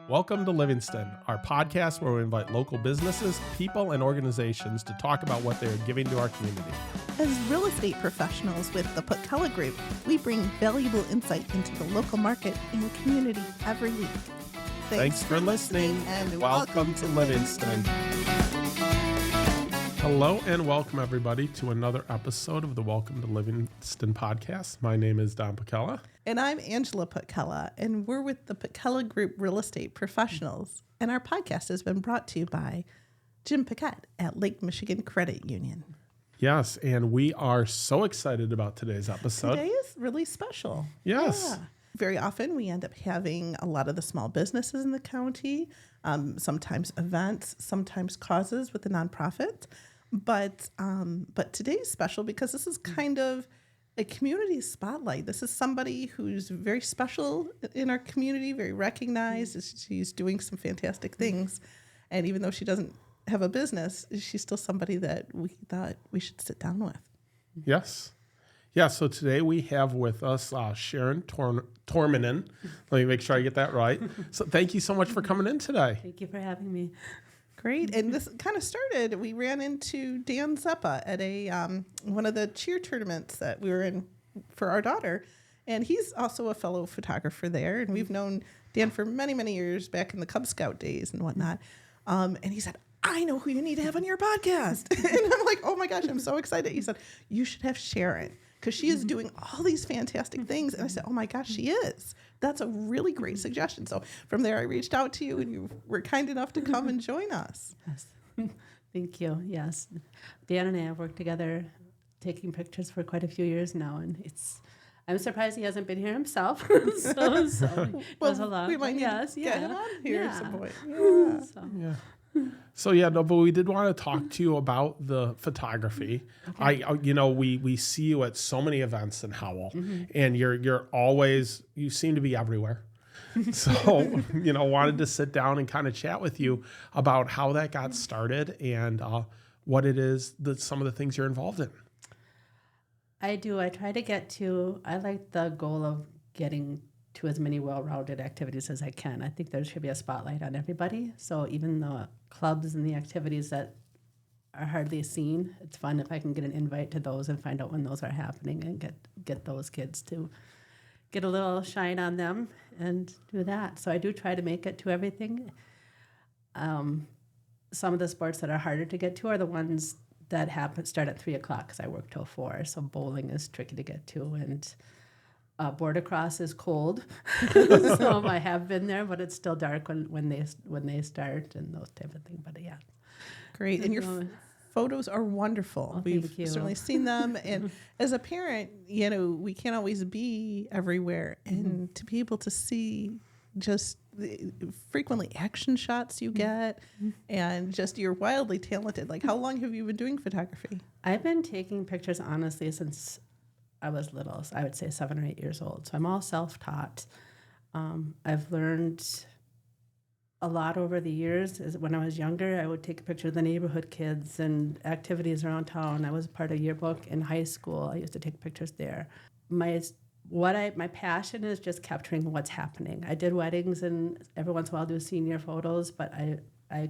Welcome to Livingston, our podcast where we invite local businesses, people, and organizations to talk about what they are giving to our community. As real estate professionals with the Putkela Group, we bring valuable insight into the local market and community every week. Thanks for listening, and welcome to Livingston. Hello and welcome everybody to another episode of the Welcome to Livingston podcast. My name is Don Putkela. And I'm Angela Putkela, and we're with the Putkela Group Real Estate Professionals. And our podcast has been brought to you by Jim Paquette at Lake Michigan Credit Union. Yes, and we are so excited about today's episode. Today is really special. Yes. Yeah. Very often we end up having a lot of the small businesses in the county, sometimes events, sometimes causes with the nonprofit. But today's special because this is kind of a community spotlight. This is somebody who's very special in our community, very recognized. She's doing some fantastic things. And even though she doesn't have a business, she's still somebody that we thought we should sit down with. Yes. Yeah, so today we have with us Sharyn Tormanen. Let me make sure I get that right. So thank you so much for coming in today. Thank you for having me. Great. And this kind of started, we ran into Dan Zeppa at a one of the cheer tournaments that we were in for our daughter. And he's also a fellow photographer there. And we've known Dan for many, many years back in the Cub Scout days and whatnot. And he said, I know who you need to have on your podcast. And I'm like, oh my gosh, I'm so excited. He said, you should have Sharyn because she is doing all these fantastic things. And I said, oh my gosh, she is. That's a really great suggestion. So from there, I reached out to you and you were kind enough to come and join us. Yes. Thank you. Yes. Dan and I have worked together taking pictures for quite a few years now. And I'm surprised he hasn't been here himself. so well, a lot. We might need to get him on here at some point. Yeah. But we did want to talk to you about the photography. Okay. We see you at so many events in Howell, and you're always, you seem to be everywhere. So, wanted to sit down and kind of chat with you about how that got started and what it is, some of the things you're involved in. I do. I try to I like the goal of getting to as many well-rounded activities as I can. I think there should be a spotlight on everybody. So even the clubs and the activities that are hardly seen, it's fun if I can get an invite to those and find out when those are happening and get those kids to get a little shine on them and do that. So I do try to make it to everything. Some of the sports that are harder to get to are the ones that start at 3 o'clock because I work till 4. So bowling is tricky to get to, and border cross is cold. So I have been there, but it's still dark when they start and those type of things. But yeah. Great. And your photos are wonderful. Oh, We've certainly seen them. And as a parent, we can't always be everywhere. And to be able to see just frequently action shots you get and just you're wildly talented. Like, how long have you been doing photography? I've been taking pictures, honestly, since I was little, so I would say 7 or 8 years old. So I'm all self-taught. I've learned a lot over the years. When I was younger, I would take a picture of the neighborhood kids and activities around town. I was part of yearbook in high school. I used to take pictures there. My passion is just capturing what's happening. I did weddings and every once in a while do senior photos, but I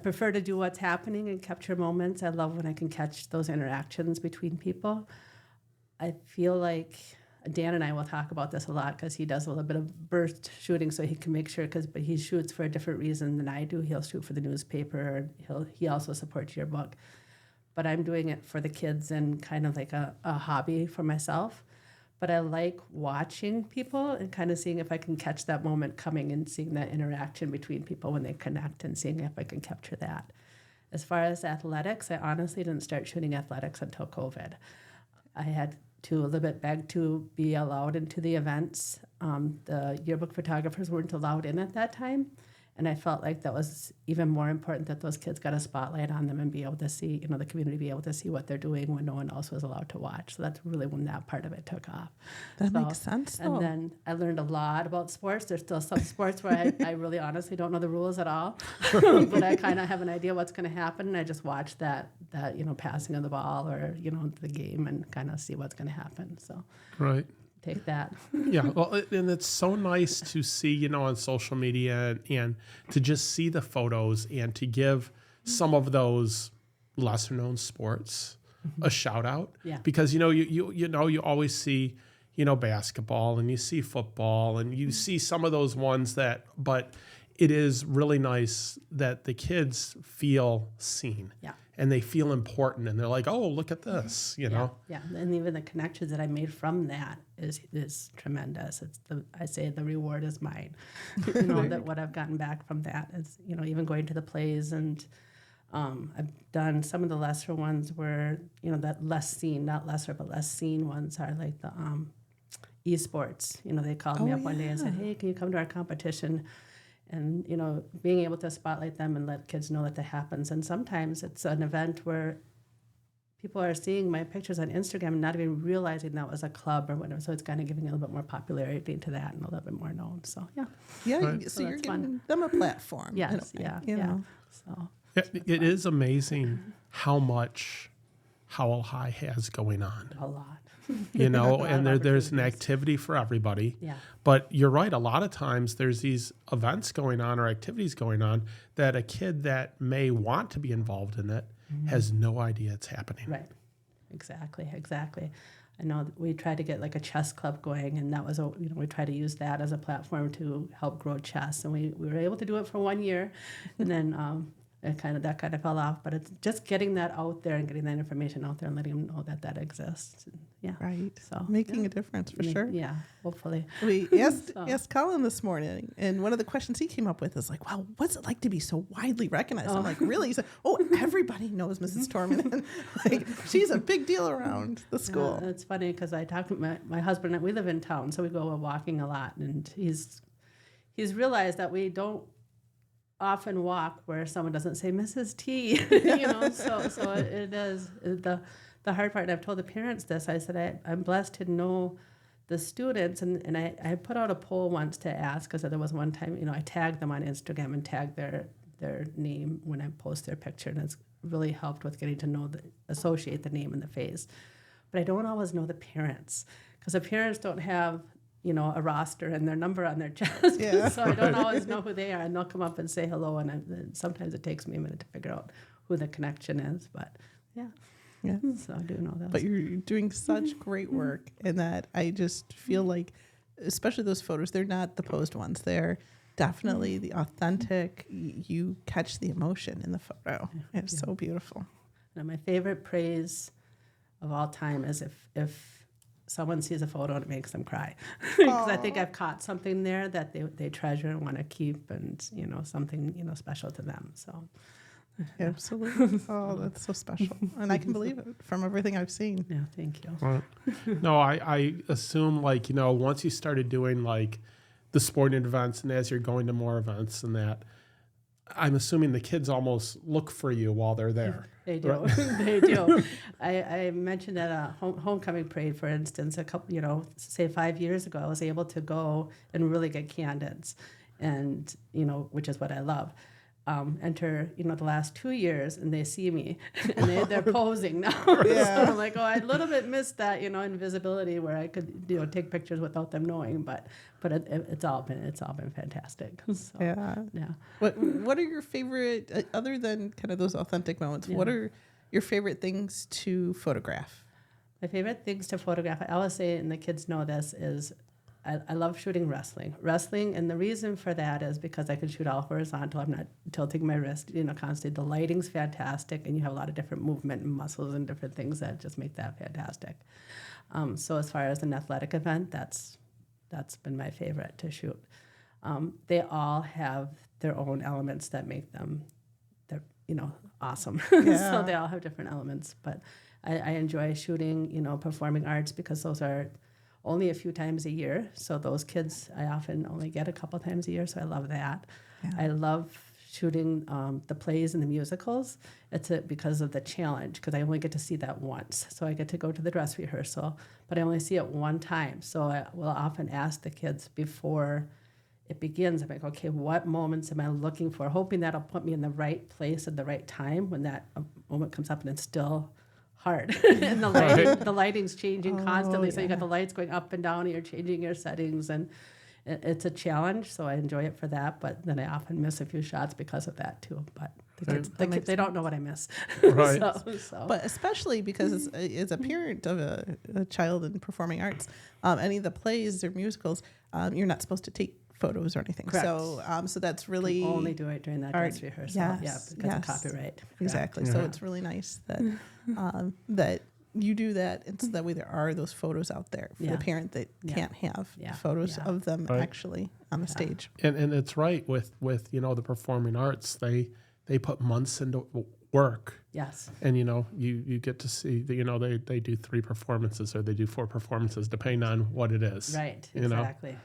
prefer to do what's happening and capture moments. I love when I can catch those interactions between people. I feel like Dan and I will talk about this a lot because he does a little bit of burst shooting, so he can make sure, but he shoots for a different reason than I do. He'll shoot for the newspaper. He also supports yearbook. But I'm doing it for the kids and kind of like a hobby for myself. But I like watching people and kind of seeing if I can catch that moment coming and seeing that interaction between people when they connect and seeing if I can capture that. As far as athletics, I honestly didn't start shooting athletics until COVID. I had to a little bit beg to be allowed into the events. The yearbook photographers weren't allowed in at that time. And I felt like that was even more important that those kids got a spotlight on them and be able to see, the community be able to see what they're doing when no one else was allowed to watch. So that's really when that part of it took off. That makes sense, though. And then I learned a lot about sports. There's still some sports where I really honestly don't know the rules at all. But I kind of have an idea what's going to happen. And I just watch that passing of the ball or, the game and kind of see what's going to happen. So Right. take that. Yeah, well, and it's so nice to see, on social media and to just see the photos and to give some of those lesser known sports a shout out. Yeah. Because you always see basketball and you see football and you see some of those ones but it is really nice that the kids feel seen. Yeah. And they feel important, and they're like, "Oh, look at this," Yeah, and even the connections that I made from that is tremendous. I say the reward is mine. That what I've gotten back from that is even going to the plays, and I've done some of the lesser ones where that less seen, not lesser but less seen ones are like the esports. They called me up one day and said, "Hey, can you come to our competition?" And, being able to spotlight them and let kids know that happens. And sometimes it's an event where people are seeing my pictures on Instagram and not even realizing that was a club or whatever. So it's kind of giving a little bit more popularity to that and a little bit more known. So, yeah. Yeah, Right. so you're giving them a platform. Yes, in a way, yeah, you yeah. know. So It is amazing how much Howell High has going on. a lot. And of there's an opportunities. activity for everybody. Yeah. But you're right, a lot of times there's these events going on or activities going on that a kid that may want to be involved in it has no idea it's happening. Right. Exactly. I know that we tried to get like a chess club going, and that was we tried to use that as a platform to help grow chess, and we were able to do it for 1 year, and then that kind of fell off. But it's just getting that out there and getting that information out there and letting them know that exists. And, yeah. Right. So Making a difference for sure. Yeah. Hopefully. We asked Colin this morning, and one of the questions he came up with is like, "Wow, what's it like to be so widely recognized?" I'm like, "Really?" He said, "Oh, everybody knows Mrs. Tormanen. Like, she's a big deal around the school." It's funny because I talked to my husband, and we live in town, so we go walking a lot, and he's realized that we don't often walk where someone doesn't say Mrs. T, so it is the hard part. And I've told the parents this. I said, I'm blessed to know the students, and I put out a poll once to ask, because there was one time, I tagged them on Instagram and tagged their name when I post their picture, and it's really helped with getting to associate the name and the face. But I don't always know the parents, because the parents don't have a roster and their number on their chest. Yeah. So I don't always know who they are, and they'll come up and say hello, and sometimes it takes me a minute to figure out who the connection is, but yeah. So I do know those. But you're doing such great work, and that I just feel like, especially those photos, they're not the posed ones. They're definitely the authentic. You catch the emotion in the photo. It's so beautiful. Now, my favorite praise of all time is if someone sees a photo and it makes them cry, because I think I've caught something there that they treasure and want to keep, and something special to them. So Absolutely. Oh, that's so special, and I can believe it from everything I've seen. yeah, thank you. Right. No, I assume once you started doing the sporting events, and as you're going to more events and that, I'm assuming the kids almost look for you while they're there. They do. Right? They do. I mentioned at a homecoming parade, for instance, a couple, say 5 years ago, I was able to go and really get candidates, and which is what I love. Enter the last 2 years, and they see me, and they're posing now. Yeah. So I'm like, I a little bit missed that invisibility where I could take pictures without them knowing, but it's all been fantastic. So, Yeah. yeah. What are your favorite, other than kind of those authentic moments? What are your favorite things to photograph? My favorite things to photograph, I always say, and the kids know this, is I love shooting wrestling. And the reason for that is because I can shoot all horizontal. I'm not tilting my wrist, constantly. The lighting's fantastic, and you have a lot of different movement and muscles and different things that just make that fantastic. So as far as an athletic event, that's been my favorite to shoot. They all have their own elements that make them, awesome. Yeah. So they all have different elements, but I enjoy shooting, performing arts, because those are only a few times a year. So those kids, I often only get a couple times a year. So I love that. Yeah. I love shooting the plays and the musicals. It's because of the challenge, because I only get to see that once. So I get to go to the dress rehearsal, but I only see it one time. So I will often ask the kids before it begins, I'm like, okay, what moments am I looking for? Hoping that'll put me in the right place at the right time when that moment comes up, and it's still hard. And the lighting's changing constantly. So you got the lights going up and down and you're changing your settings, and it's a challenge. So I enjoy it for that, but then I often miss a few shots because of that too. But the kids, they don't know what I miss. Right. So. But especially because as a parent of a child in performing arts, any of the plays or musicals, you're not supposed to take photos or anything. Correct. So that's really only do it during that dress rehearsal. Yes, because of copyright. Exactly. Yeah. So it's really nice that that you do that, and so that way there are those photos out there for the parent that can't have photos of them actually on the stage. And it's right with the performing arts. They put months into work. Yes. And you get to see they do 3 performances or they do 4 performances depending on what it is. Right. Exactly.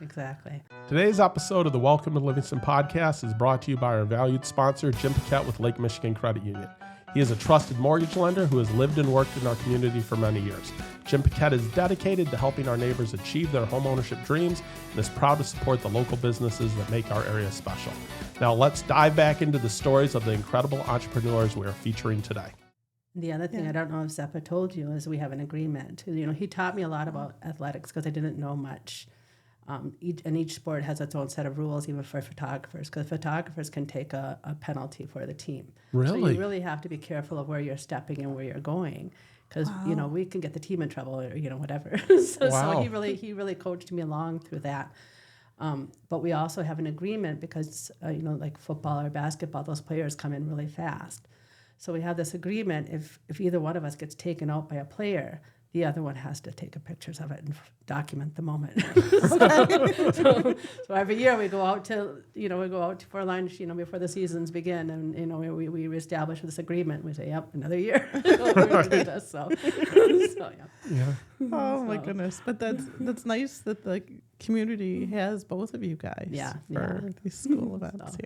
Today's episode of the Welcome to Livingston podcast is brought to you by our valued sponsor, Jim Paquette with Lake Michigan Credit Union. He is a trusted mortgage lender who has lived and worked in our community for many years. Jim Paquette is dedicated to helping our neighbors achieve their homeownership dreams and is proud to support the local businesses that make our area special. Now let's dive back into the stories of the incredible entrepreneurs we are featuring today. The other thing I don't know if Zeppa told you is we have an agreement. He taught me a lot about athletics because I didn't know much. Each sport has its own set of rules, even for photographers, because photographers can take a penalty for the team. Really? So you really have to be careful of where you're stepping and where you're going, because we can get the team in trouble or whatever. So he really coached me along through that. But we also have an agreement because like football or basketball, those players come in really fast. So we have this agreement: if either one of us gets taken out by a player, the other one has to take pictures of it and document the moment. so every year we go out to for lunch, before the seasons begin, and we establish this agreement. We say, "Yep, another year." Oh my goodness! But that's nice that the community has both of you guys. For these school events.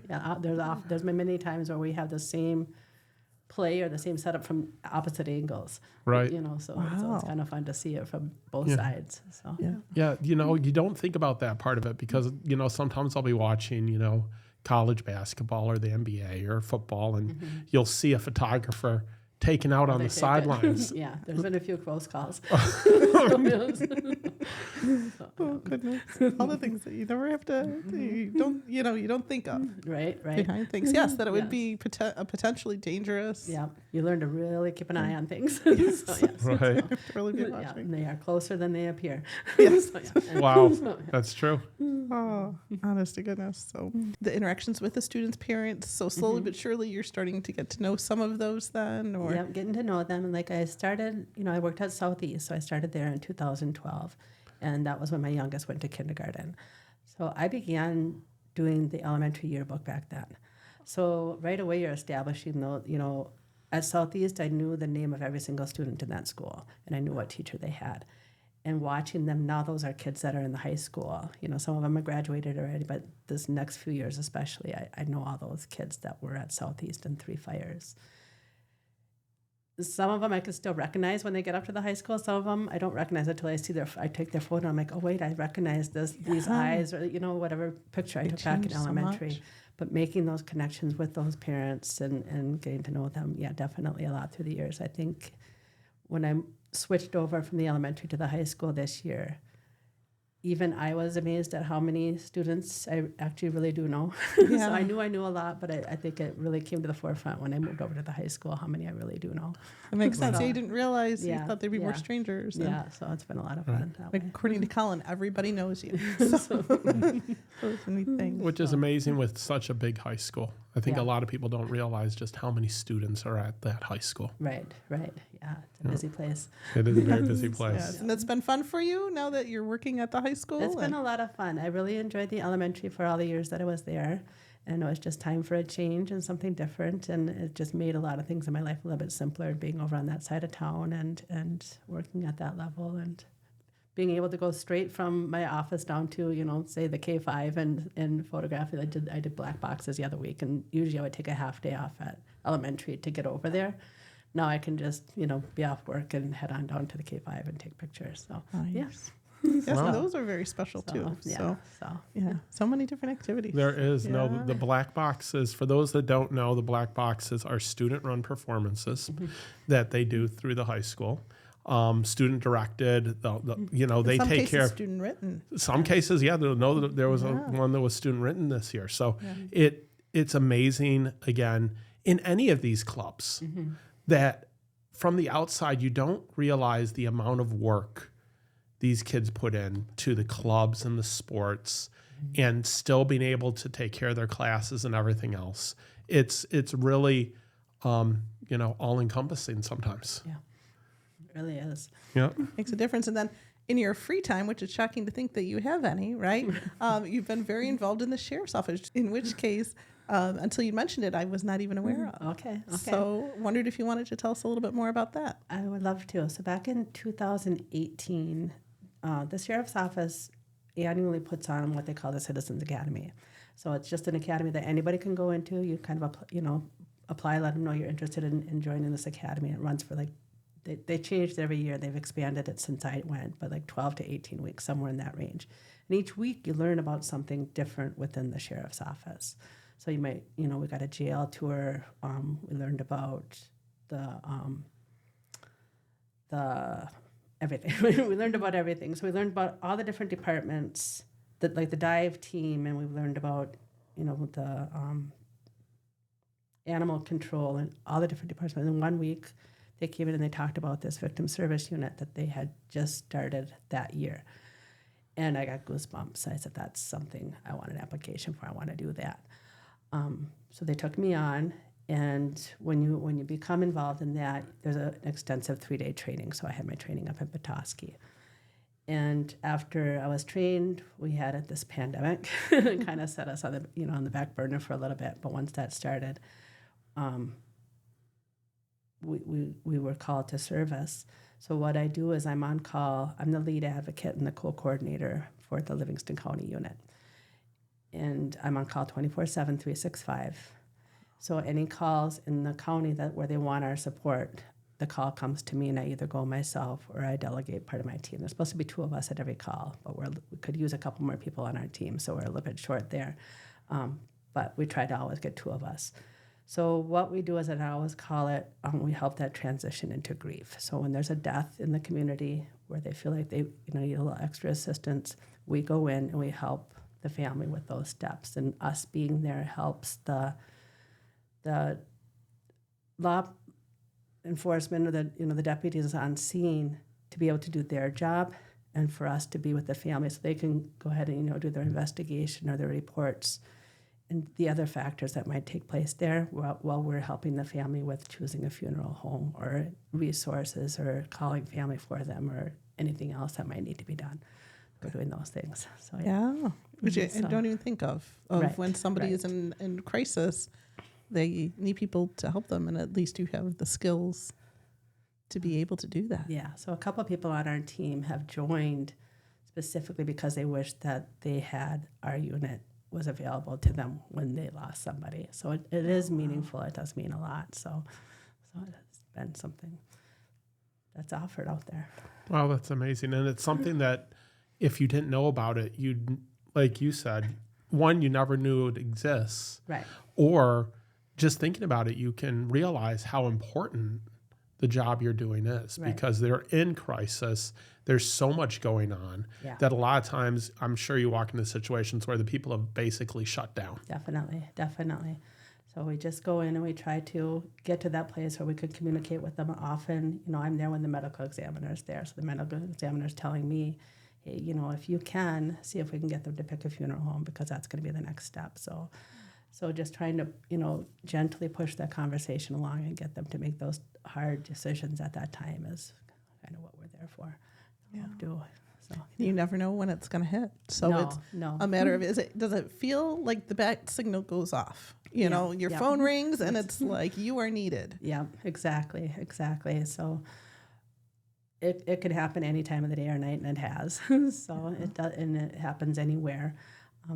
There's been many times where we have the same play or the same setup from opposite angles, right? So it's kind of fun to see it from both sides. So you don't think about that part of it because sometimes I'll be watching college basketball or the NBA or football, and you'll see a photographer taken out on the sidelines. There's been a few close calls. Oh goodness! All the things that you never have to, you don't think of. Right. Behind things, yes, that it would be potentially dangerous. Yeah, you learn to really keep an eye on things. Right. Really be watching. They are closer than they appear. Yes. Wow, that's true. Oh, honest to goodness. So the interactions with the students' parents. So slowly but surely, you're starting to get to know some of those then, or getting to know them. And like I started, I worked at Southeast, so I started there in 2012. And that was when my youngest went to kindergarten. So I began doing the elementary yearbook back then. So right away you're establishing at Southeast I knew the name of every single student in that school, and I knew what teacher they had. And watching them, now those are kids that are in the high school. Some of them are graduated already, but this next few years especially, I know all those kids that were at Southeast and Three Fires. Some of them I can still recognize when they get up to the high school. Some of them I don't recognize until I take their photo. I'm like, oh wait, I recognize these eyes, or whatever picture I took back in elementary. So but making those connections with those parents and getting to know them, definitely a lot through the years. I think when I switched over from the elementary to the high school this year, even I was amazed at how many students I actually really do know. So I knew a lot, but I think it really came to the forefront when I moved over to the high school, how many I really do know. It makes sense. You didn't realize. You thought they'd be more strangers. So it's been a lot of fun. Like according to Colin, everybody knows you. So those are neat things. Which is amazing with such a big high school. I think a lot of people don't realize just how many students are at that high school. Right. Yeah, it's a busy place. It is a very busy place. Yes. And it's been fun for you now that you're working at the high school? It's been a lot of fun. I really enjoyed the elementary for all the years that I was there. And it was just time for a change and something different. And it just made a lot of things in my life a little bit simpler, being over on that side of town and working at that level and being able to go straight from my office down to, say the K5 and photography. I did black boxes the other week, and usually I would take a half day off at elementary to get over there. Now I can just, be off work and head on down to the K5 and take pictures. So, nice. Yes, Wow. those are very special too. Yeah. So many different activities. There is no Yeah. the black boxes. For those that don't know, the black boxes are student-run performances that they do through the high school. Student directed. They some take cases care of student written. some cases. Yeah, there was one that was student written this year. So it's amazing. Again, in any of these clubs, that from the outside you don't realize the amount of work these kids put in to the clubs and the sports, and still being able to take care of their classes and everything else. It's really, all encompassing sometimes. Yeah, it really is. Yeah. Makes a difference. And then in your free time, which is shocking to think that you have any, right? You've been very involved in the sheriff's office, in which case, until you mentioned it, I was not even aware of. Okay. So wondered if you wanted to tell us a little bit more about that. I would love to. So back in 2018, the sheriff's office annually puts on what they call the Citizens Academy. So it's just an academy that anybody can go into. You kind of apply, let them know you're interested in joining this academy. It runs for they changed every year. They've expanded it since I went, but 12 to 18 weeks, somewhere in that range. And each week you learn about something different within the sheriff's office. So you might, we got a jail tour. We learned about the everything. We learned about everything. So we learned about all the different departments, the dive team, and we learned about, the animal control and all the different departments. And in 1 week, they came in and they talked about this victim service unit that they had just started that year. And I got goosebumps. I said, that's something I want an application for. I want to do that. So they took me on. And when you become involved in that, there's an extensive 3-day training. So I had my training up in Petoskey. And after I was trained, we had this pandemic. It kind of set us on the back burner for a little bit. But once that started, we were called to service. So what I do is I'm on call. I'm the lead advocate and the co-coordinator for the Livingston County unit. And I'm on call 24/7, 365. So any calls in the county where they want our support, the call comes to me, and I either go myself or I delegate part of my team. There's supposed to be 2 of us at every call, but we could use a couple more people on our team, so we're a little bit short there. But we try to always get 2 of us. So what we do is, and I always call it, we help that transition into grief. So when there's a death in the community where they feel like they need a little extra assistance, we go in and we help the family with those steps. And us being there helps the law enforcement or the deputies on scene to be able to do their job, and for us to be with the family so they can go ahead and do their investigation or their reports and the other factors that might take place there while we're helping the family with choosing a funeral home or resources or calling family for them or anything else that might need to be done. We're doing those things. So Yeah, which I So- don't even think of Right, when somebody is in crisis. They need people to help them, and at least you have the skills to be able to do that. Yeah, so a couple of people on our team have joined specifically because they wish that they had our unit was available to them when they lost somebody. So it is meaningful. It does mean a lot. So it's been something that's offered out there. Wow, that's amazing. And it's something that if you didn't know about it, like you said, one, you never knew it exists. Right. Or just thinking about it, you can realize how important the job you're doing is, Right. because they're in crisis. There's so much going on Yeah. that a lot of times I'm sure you walk into situations where the people have basically shut down. Definitely. So we just go in and we try to get to that place where we could communicate with them often. I'm there when the medical examiner's there. So the medical examiner's telling me, hey, if you can, see if we can get them to pick a funeral home, because that's going to be the next step. So just trying to, gently push that conversation along and get them to make those hard decisions at that time is kind of what we're there for. You never know when it's going to hit. So it's a matter of, does it feel like the bat signal goes off? Your phone rings and it's like you are needed. Yeah, exactly. So it could happen any time of the day or night, and it has. So it does, and it happens anywhere.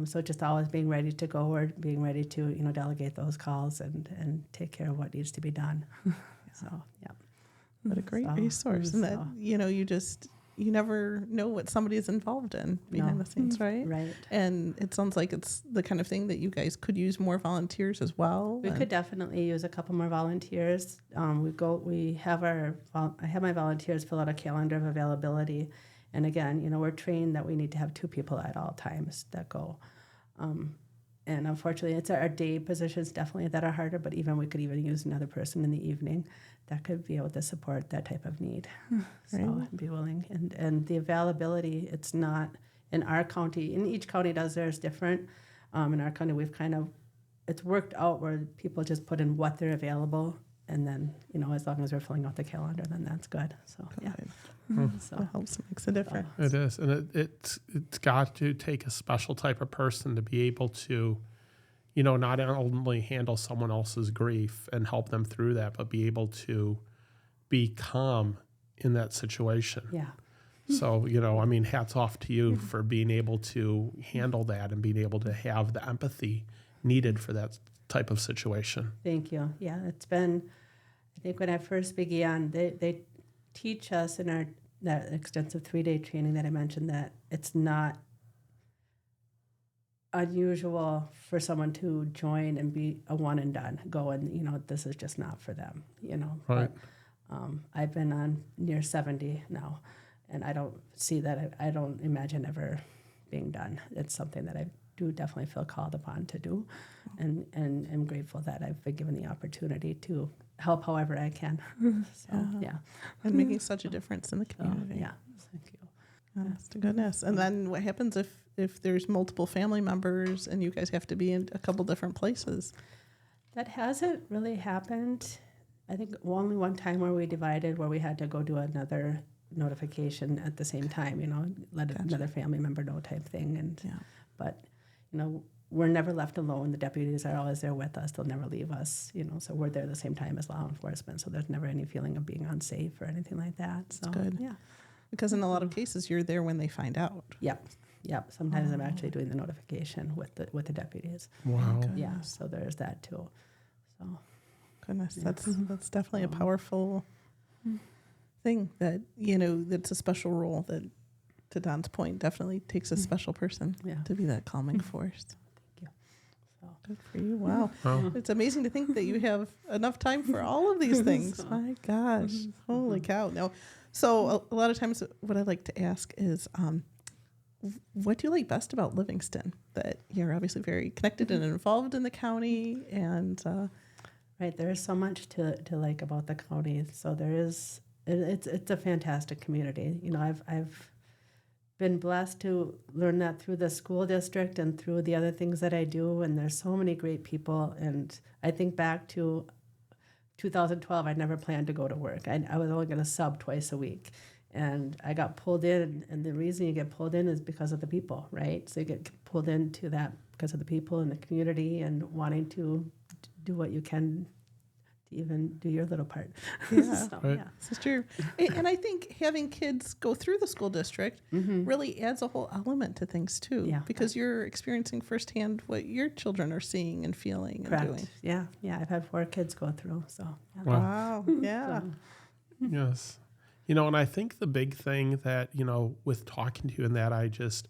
So just always being ready to go, or being ready to delegate those calls and take care of what needs to be done. So yeah. What a great resource. And that, you never know what somebody is involved in behind the scenes, right? Right. And it sounds like it's the kind of thing that you guys could use more volunteers as well. We could definitely use a couple more volunteers. I have my volunteers fill out a calendar of availability. And again, we're trained that we need to have 2 people at all times that go. And unfortunately, it's our day positions definitely that are harder, but we could even use another person in the evening that could be able to support that type of need. So I'd be willing. And the availability, it's not in our county. In each county does theirs different. In our county, it's worked out where people just put in what they're available. And then, as long as we're filling out the calendar, then that's good. So, yeah. So it helps, makes a difference. It is. And it's got to take a special type of person to be able to, not only handle someone else's grief and help them through that, but be able to be calm in that situation. Yeah. So, hats off to you for being able to handle that and being able to have the empathy needed for that type of situation. Thank you. Yeah, it's been, I think when I first began, they teach us in that extensive 3-day training that I mentioned that it's not unusual for someone to join and be a one and done, go and, this is just not for them, Right. But, I've been on near 70 now, and I don't see that, I don't imagine ever being done. It's something that I do definitely feel called upon to do, and am grateful that I've been given the opportunity to help however I can. So, yeah. And making such a difference in the community. Yeah, thank you. Honest to goodness. And then what happens if there's multiple family members and you guys have to be in a couple different places? That hasn't really happened. I think only one time where we divided, where we had to go do another notification at the same time, let another family member know type thing. And but we're never left alone. The deputies are always there with us. They'll never leave us, so we're there at the same time as law enforcement. So there's never any feeling of being unsafe or anything like that. So, that's good. Yeah. Because in a lot of cases, you're there when they find out. Yep. Sometimes I'm actually doing the notification with the deputies. Wow. Yeah. So there's that too. So. Goodness, that's definitely a powerful thing that, that's a special role that, to Don's point, definitely takes a special person to be that calming force. Thank you. So. Good for you. Wow. Oh. It's amazing to think that you have enough time for all of these things. My gosh. Holy cow. No. So a lot of times what I like to ask is, what do you like best about Livingston? That you're obviously very connected and involved in the county, and right, there is so much to like about the county. So there is, it's a fantastic community. I've been blessed to learn that through the school district and through the other things that I do. And there's so many great people. And I think back to 2012, I never planned to go to work. I was only going to sub twice a week. And I got pulled in, and the reason you get pulled in is because of the people, right? So you get pulled into that because of the people in the community and wanting to do what you can to even do your little part. Yeah, So, right. yeah. this is true. And I think having kids go through the school district really adds a whole element to things too. Yeah. Because you're experiencing firsthand what your children are seeing and feeling Correct. and doing. Yeah. I've had 4 kids go through. So, yeah. Wow. Wow. Yeah. Yes. And I think the big thing that, with talking to you and that I just,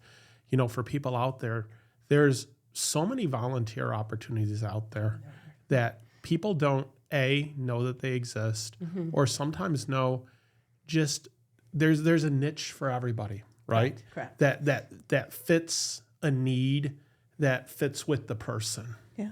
for people out there, there's so many volunteer opportunities out there that people don't, know that they exist, or sometimes know just there's a niche for everybody, right? Correct. That fits a need, that fits with the person. Yeah.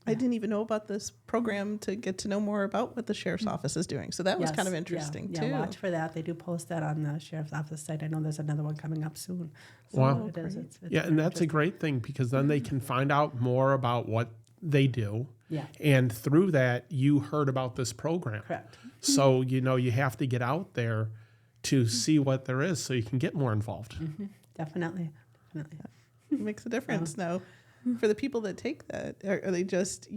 I didn't even know about this program to get to know more about what the sheriff's office is doing. So that was kind of interesting too. Yeah, watch for that. They do post that on the sheriff's office site. I know there's another one coming up soon. So Wow. it is. It's Yeah, and that's a great thing because then they can find out more about what they do. Yeah. And through that, you heard about this program. Correct. So, you have to get out there to see what there is so you can get more involved. Definitely. It makes a difference. Now, for the people that take that, are they just,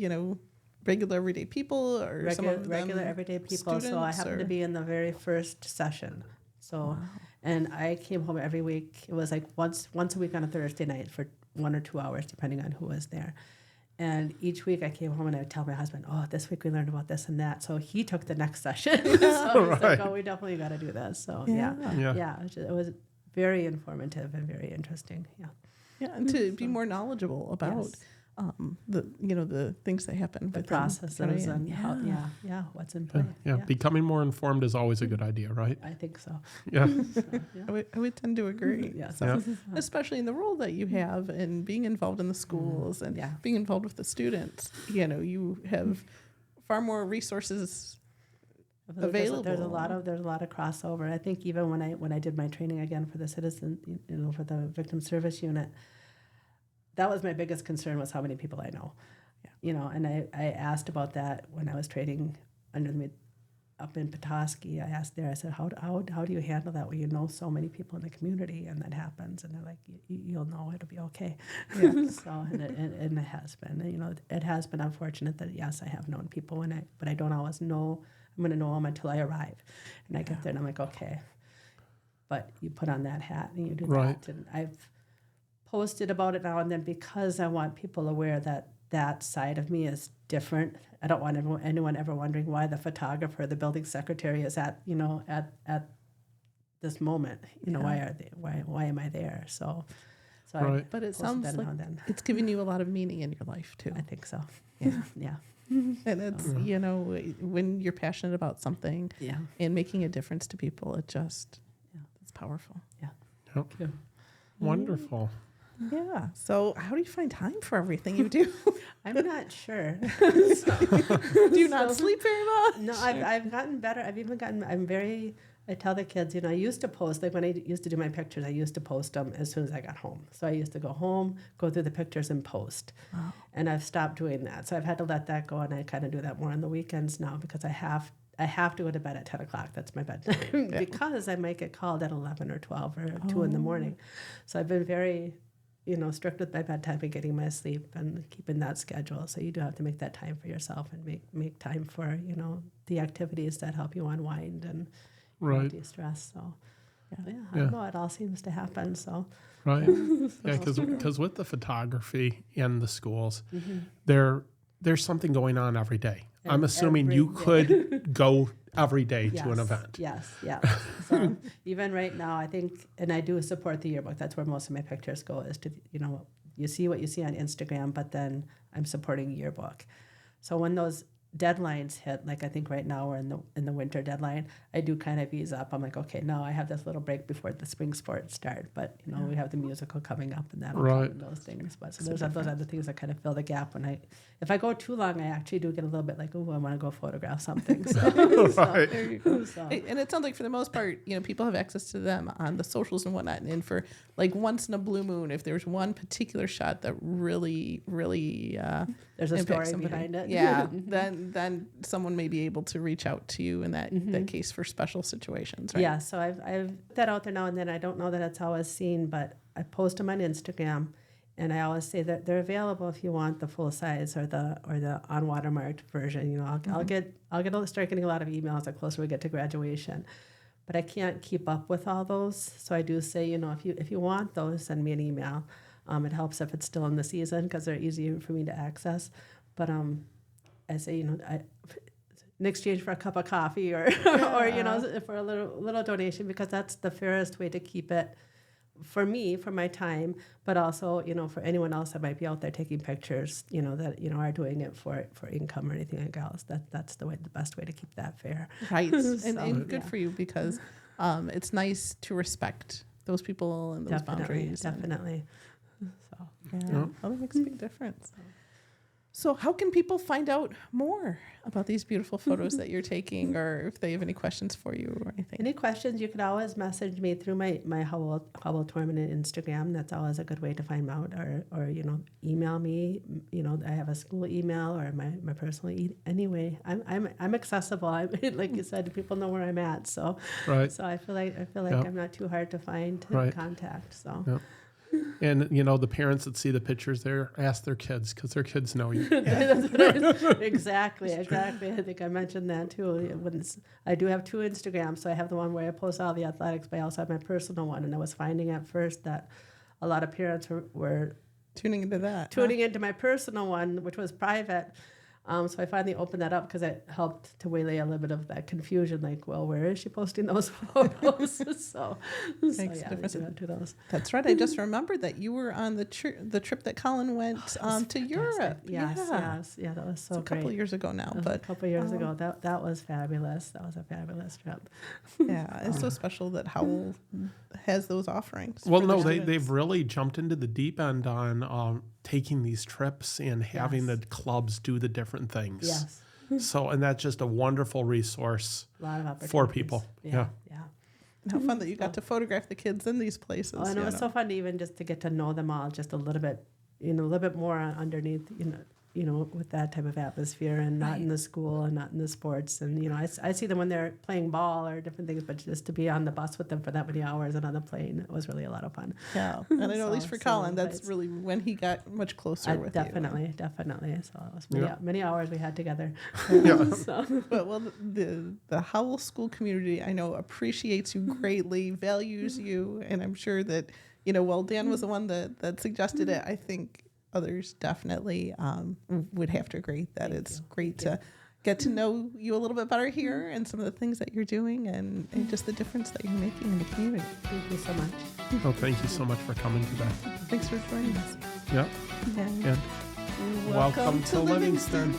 regular everyday people or some of them regular everyday people? So I happened to be in the very first session. So, and I came home every week. It was like once a week on a Thursday night for 1 or 2 hours, depending on who was there. And each week I came home and I would tell my husband, oh, this week we learned about this and that. So he took the next session. So he's like, oh, we definitely got to do this. So yeah, it was very informative and very interesting. Yeah, and to be more knowledgeable about the things that happen, the within, processes right? and how, what's in play. Yeah, becoming more informed is always a good idea, right? I think so. Yeah. So, I would tend to agree. Yes. Yeah. Especially in the role that you have and being involved in the schools and being involved with the students. You have far more resources available. There's a lot of crossover. I think even when I did my training again for the citizen, for the victim service unit, that was my biggest concern, was how many people I know. And I asked about that when I was training up in Petoskey. I asked there, I said, how do you handle that when you know so many people in the community and that happens? And they're like, you'll know, it'll be okay. Yeah. So, and it has been, it has been unfortunate that, yes, I have known people but I don't always know, I'm going to know them until I arrive. And I get there and I'm like, okay. But you put on that hat and you do that. And I've posted about it now and then because I want people aware that side of me is different. I don't want anyone ever wondering why the photographer, the building secretary is at this moment. Why am I there? So But it sounds like it's giving you a lot of meaning in your life too. I think so. Yeah. And it's, when you're passionate about something and making a difference to people, it's powerful. Yeah. Yep. Yeah. Wonderful. Yeah. So how do you find time for everything you do? I'm not sure. Do you not sleep very much? No, I've gotten better. I tell the kids, I used to post, like when I used to do my pictures, I used to post them as soon as I got home. So I used to go home, go through the pictures and post. Oh. And I've stopped doing that. So I've had to let that go, and I kind of do that more on the weekends now because I have to go to bed at 10 o'clock. That's my bedtime because I might get called at 11 or 12 or 2 in the morning. So I've been very strict with my bedtime and getting my sleep and keeping that schedule. So you do have to make that time for yourself and make time for, the activities that help you unwind and de-stress. So, I don't know. It all seems to happen. So, right. Yeah, because with the photography in the schools, there's something going on every day. I'm assuming you could go every day to an event. Yes. So even right now, I think, and I do support the yearbook. That's where most of my pictures go, is to, you see what you see on Instagram, but then I'm supporting yearbook. So when those deadlines hit, like I think right now we're in the winter deadline, I do kind of ease up. I'm like, okay, now I have this little break before the spring sports start, but we have the musical coming up and that'll come and those things. But so those are the things that kind of fill the gap. If I go too long, I actually do get a little bit like, oh, I want to go photograph something. So, there you go. And it sounds like for the most part, people have access to them on the socials and whatnot. And for like once in a blue moon, if there's one particular shot that really, really there's a story behind it. Yeah, then someone may be able to reach out to you in that case for special situations, right? Yeah, so I've put that out there now and then. I don't know that it's always seen, but I post them on Instagram, and I always say that they're available if you want the full size or the on watermarked version. I'll start getting a lot of emails the closer we get to graduation, but I can't keep up with all those. So I do say, if you want those, send me an email. It helps if it's still in the season because they're easier for me to access. But I say, in exchange for a cup of coffee or for a little donation, because that's the fairest way to keep it for me, for my time, but also, for anyone else that might be out there taking pictures, that, are doing it for income or anything like else. That's the best way to keep that fair. Right. and good for you, because it's nice to respect those people and those boundaries. Definitely. So, that makes a big difference. So how can people find out more about these beautiful photos that you're taking, or if they have any questions for you or anything? Any questions, you could always message me through my Howell Tormanen Instagram. That's always a good way to find out, or email me. I have a school email or my personal anyway. I'm accessible. Like you said, people know where I'm at. So so I feel like I'm not too hard to find to contact. So. Yep. And, the parents that see the pictures there, ask their kids, because their kids know you. Exactly. I think I mentioned that, too. I do have 2 Instagrams, so I have the one where I post all the athletics, but I also have my personal one. And I was finding at first that a lot of parents were tuning into that. tuning into my personal one, which was private. So I finally opened that up because it helped to waylay a little bit of that confusion. Like, well, where is she posting those photos? so Makes yeah, a we difference. do those. That's right. I just remembered that you were on the trip that Colin went to Europe. Yes, yeah, that was so It's a couple great. years ago now, That was but a couple years ago. That was fabulous. That was a fabulous trip. yeah, it's so special that Howell has those offerings. Well, for no, their they've students. really jumped into the deep end on taking these trips and having Yes. the clubs do the different things. Yes, So, and that's just a wonderful resource a lot of opportunities for people. Yeah. How fun that you got to photograph the kids in these places. Oh, and it was so fun to even just to get to know them all just a little bit, a little bit more underneath, with that type of atmosphere and not in the school and not in the sports. And, I see them when they're playing ball or different things, but just to be on the bus with them for that many hours and on the plane, it was really a lot of fun. Yeah, and I know at least for So Colin, that's it's- really when he got much closer with you. Definitely. So it was Yeah. many hours we had together. Yeah. So. But the Howell school community, I know, appreciates you greatly, values you, and I'm sure that while Dan was the one that suggested it, I think others definitely would have to agree that it's great to get to know you a little bit better here and some of the things that you're doing and just the difference that you're making in the community. Thank you so much. Oh, thank you so much for coming today. Thanks for joining us. Yeah. And And welcome to Livingston.